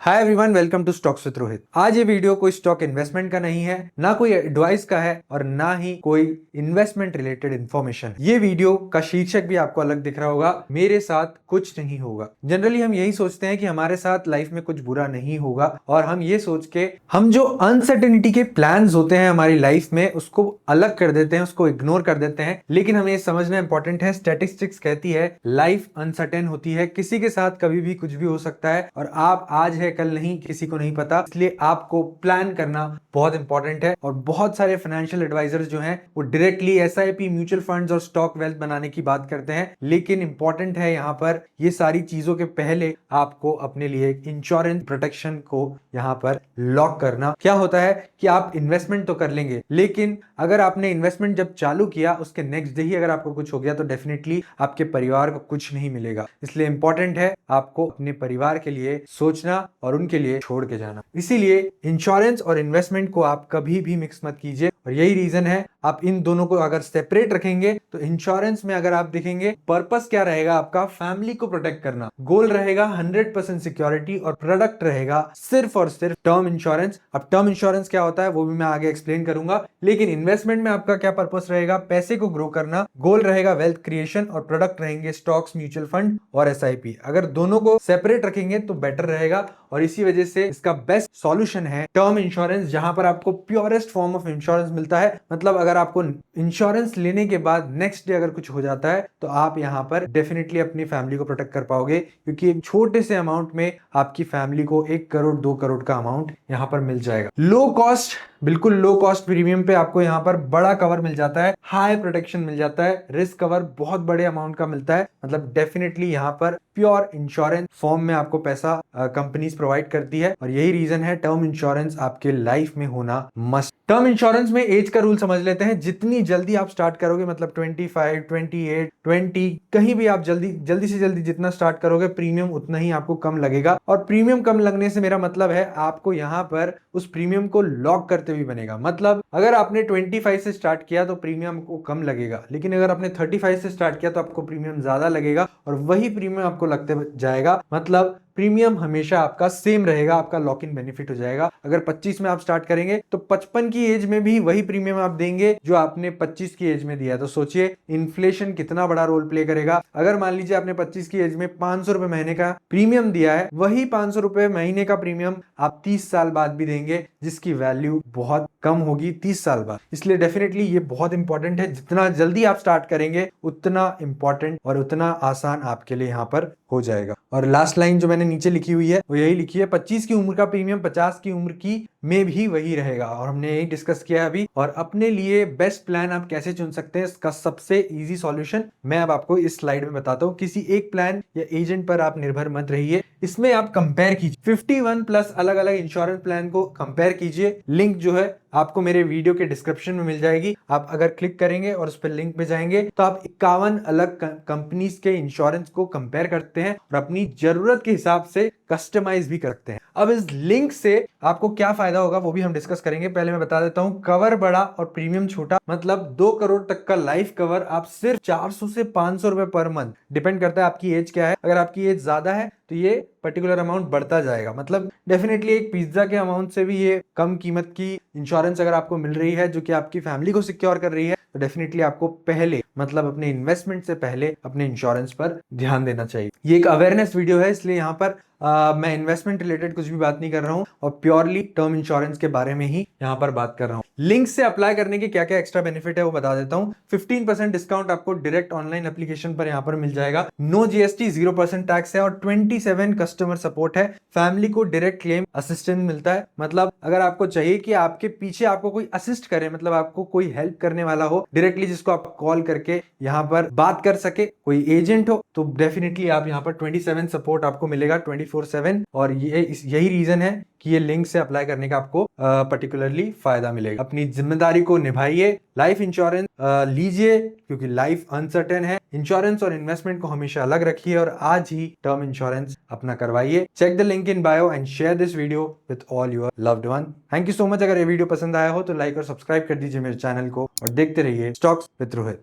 Hi everyone, welcome to stocks with Rohit. आज ये video कोई स्टॉक इन्वेस्टमेंट का नहीं है, ना कोई एडवाइस का है और ना ही कोई इन्वेस्टमेंट रिलेटेड इन्फॉर्मेशन। ये वीडियो का शीर्षक भी आपको अलग दिख रहा होगा, मेरे साथ कुछ नहीं होगा। जनरली हम यही सोचते हैं कि हमारे साथ लाइफ में कुछ बुरा नहीं होगा और हम ये सोच के हम जो अनसर्टेनिटी के प्लान्स होते हैं हमारी लाइफ में उसको अलग कर देते हैं, उसको इग्नोर कर देते हैं। लेकिन हमें ये समझना इंपॉर्टेंट है, स्टैटिस्टिक्स कहती है लाइफ अनसर्टेन होती है, किसी के साथ कभी भी कुछ भी हो सकता है और आप आज है कल नहीं, किसी को नहीं पता। इसलिए आपको प्लान करना बहुत इंपॉर्टेंट है। और बहुत सारे फाइनेंशियल एडवाइजर्स जो हैं वो डायरेक्टली एसआईपी, म्यूचुअल फंड्स और स्टॉक वेल्थ बनाने की बात करते हैं, लेकिन इंपॉर्टेंट है यहाँ पर ये सारी चीजों के पहले आपको अपने लिए इंश्योरेंस प्रोटेक्शन को यहाँ पर लॉक करना। क्या होता है कि आप इन्वेस्टमेंट तो कर लेंगे, लेकिन अगर आपने इन्वेस्टमेंट जब चालू किया उसके नेक्स्ट डे ही अगर आपको कुछ हो गया तो डेफिनेटली आपके परिवार को कुछ नहीं मिलेगा। इसलिए इंपॉर्टेंट है आपको अपने परिवार के लिए सोचना और उनके लिए छोड़ के जाना। इसीलिए इंश्योरेंस और इन्वेस्टमेंट को आप कभी भी मिक्स मत कीजिए और यही रीजन है आप इन दोनों को अगर सेपरेट रखेंगे तो इंश्योरेंस में अगर आप देखेंगे पर्पस क्या रहेगा, आपका फैमिली को प्रोटेक्ट करना, गोल रहेगा 100% सिक्योरिटी और प्रोडक्ट रहेगा सिर्फ और सिर्फ टर्म इंश्योरेंस। अब टर्म इंश्योरेंस क्या होता है वो भी मैं आगे एक्सप्लेन करूंगा, लेकिन इन्वेस्टमेंट में आपका क्या पर्पस रहेगा, पैसे को ग्रो करना, गोल रहेगा वेल्थ क्रिएशन और प्रोडक्ट रहेंगे स्टॉक्स, म्यूचुअल फंड और एसआईपी। अगर दोनों को सेपरेट रखेंगे तो बेटर रहेगा और इसी वजह से इसका बेस्ट सॉल्यूशन है टर्म इंश्योरेंस, जहां पर आपको प्योरेस्ट फॉर्म ऑफ इंश्योरेंस मिलता है। मतलब अगर आपको इंश्योरेंस लेने के बाद नेक्स्ट डे अगर कुछ हो जाता है तो आप यहां पर डेफिनेटली अपनी फैमिली को प्रोटेक्ट कर पाओगे, क्योंकि एक छोटे से अमाउंट में आपकी फैमिली को 1 करोड़ 2 करोड़ का अमाउंट यहां पर मिल जाएगा। लो कॉस्ट, बिल्कुल लो कॉस्ट प्रीमियम पे आपको यहाँ पर बड़ा कवर मिल जाता है, हाई प्रोटेक्शन मिल जाता है, रिस्क कवर बहुत बड़े अमाउंट का मिलता है। मतलब डेफिनेटली यहाँ पर प्योर इंश्योरेंस फॉर्म में आपको पैसा कंपनीज प्रोवाइड करती है और यही रीजन है टर्म इंश्योरेंस आपके लाइफ में होना मस्ट। टर्म इंश्योरेंस में एज का रूल समझ लेते हैं, जितनी जल्दी आप स्टार्ट करोगे, मतलब 25, 28, 20, कहीं भी आप जल्दी से जल्दी जितना स्टार्ट करोगे प्रीमियम उतना ही आपको कम लगेगा। और प्रीमियम कम लगने से मेरा मतलब है आपको यहाँ पर उस प्रीमियम को लॉक करते भी बनेगा। मतलब अगर आपने 25 से स्टार्ट किया तो प्रीमियम को कम लगेगा, लेकिन अगर आपने 35 से स्टार्ट किया तो आपको प्रीमियम ज्यादा लगेगा और वही प्रीमियम आपको लगते जाएगा। मतलब प्रीमियम हमेशा आपका सेम रहेगा, आपका लॉक इन बेनिफिट हो जाएगा। अगर 25 में आप स्टार्ट करेंगे तो 55 की एज में भी वही प्रीमियम आप देंगे जो आपने 25 की एज में दिया है। तो सोचिए इन्फ्लेशन कितना बड़ा रोल प्ले करेगा। अगर मान लीजिए आपने 25 की एज में 500 रुपए महीने का प्रीमियम दिया है, वही 500 रुपए महीने का प्रीमियम आप 30 साल बाद भी देंगे, जिसकी वैल्यू बहुत कम होगी 30 साल बाद। इसलिए डेफिनेटली ये बहुत इंपॉर्टेंट है, जितना जल्दी आप स्टार्ट करेंगे उतना इंपॉर्टेंट और उतना आसान आपके लिए यहाँ पर हो जाएगा। और लास्ट लाइन जो मैंने नीचे लिखी हुई है वो यही लिखी है, 25 की उम्र का प्रीमियम 50 की उम्र की में भी वही रहेगा। और हमने यही डिस्कस किया है अभी। और अपने लिए बेस्ट प्लान आप कैसे चुन सकते हैं, इसका सबसे इजी सॉल्यूशन मैं अब आपको इस स्लाइड में बताता हूँ। किसी एक प्लान या एजेंट पर आप निर्भर मत रहिए, इसमें आप कंपेयर कीजिए 51 प्लस अलग अलग इंश्योरेंस प्लान को कंपेयर कीजिए। लिंक जो है आपको मेरे वीडियो के डिस्क्रिप्शन में मिल जाएगी। आप अगर क्लिक करेंगे और उस पर लिंक पे जाएंगे तो आप 51 अलग कंपनीज के इंश्योरेंस को कंपेयर करते हैं और अपनी जरूरत के हिसाब से कस्टमाइज भी करते हैं। अब इस लिंक से आपको क्या फायदा होगा वो भी हम डिस्कस करेंगे। पहले मैं बता देता हूं, कवर बड़ा और प्रीमियम छोटा, मतलब 2 करोड़ तक का लाइफ कवर आप सिर्फ 400 से 500 रुपए पर मंथ, डिपेंड करता है आपकी एज क्या है। अगर आपकी एज ज्यादा है तो ये पर्टिकुलर अमाउंट बढ़ता जाएगा। मतलब डेफिनेटली एक पिज्जा के अमाउंट से भी ये कम कीमत की इंश्योरेंस अगर आपको मिल रही है जो कि आपकी फैमिली को सिक्योर कर रही है, तो डेफिनेटली आपको पहले, मतलब अपने इन्वेस्टमेंट से पहले अपने इंश्योरेंस पर ध्यान देना चाहिए। ये एक अवेयरनेस वीडियो है, इसलिए यहाँ पर मैं इन्वेस्टमेंट रिलेटेड कुछ भी बात नहीं कर रहा हूँ और प्योरली टर्म इंश्योरेंस के बारे में ही यहाँ पर बात कर रहा हूँ। लिंक से अप्लाई करने के क्या क्या एक्स्ट्रा बेनिफिट है वो बता देता हूँ। 15% डिस्काउंट आपको डायरेक्ट ऑनलाइन एप्लीकेशन पर यहाँ पर मिल जाएगा। नो जीएसटी, 0% टैक्स है और 27 कस्टमर सपोर्ट है। फैमिली को डायरेक्ट क्लेम असिस्टेंस मिलता है। मतलब अगर आपको चाहिए कि आपके पीछे आपको कोई असिस्ट करे, मतलब आपको कोई हेल्प करने वाला हो डायरेक्टली, जिसको आप कॉल करके यहाँ पर बात कर सके, कोई एजेंट हो, तो डेफिनेटली आप यहाँ पर 27 सपोर्ट आपको मिलेगा 24/7। और यही रीजन है कि ये लिंक से अप्लाई करने का आपको पर्टिकुलरली फायदा मिलेगा। अपनी जिम्मेदारी को निभाइए, लाइफ इंश्योरेंस लीजिए, क्योंकि लाइफ अनसर्टेन है। इंश्योरेंस और इन्वेस्टमेंट को हमेशा अलग रखिए और आज ही टर्म इंश्योरेंस अपना करवाइए। Check the link in bio and share this video with all your loved one. Thank you so much. अगर ये वीडियो पसंद आया हो तो लाइक और सब्सक्राइब कर दीजिए मेरे चैनल को और देखते रहिए स्टॉक्स विद रोहित।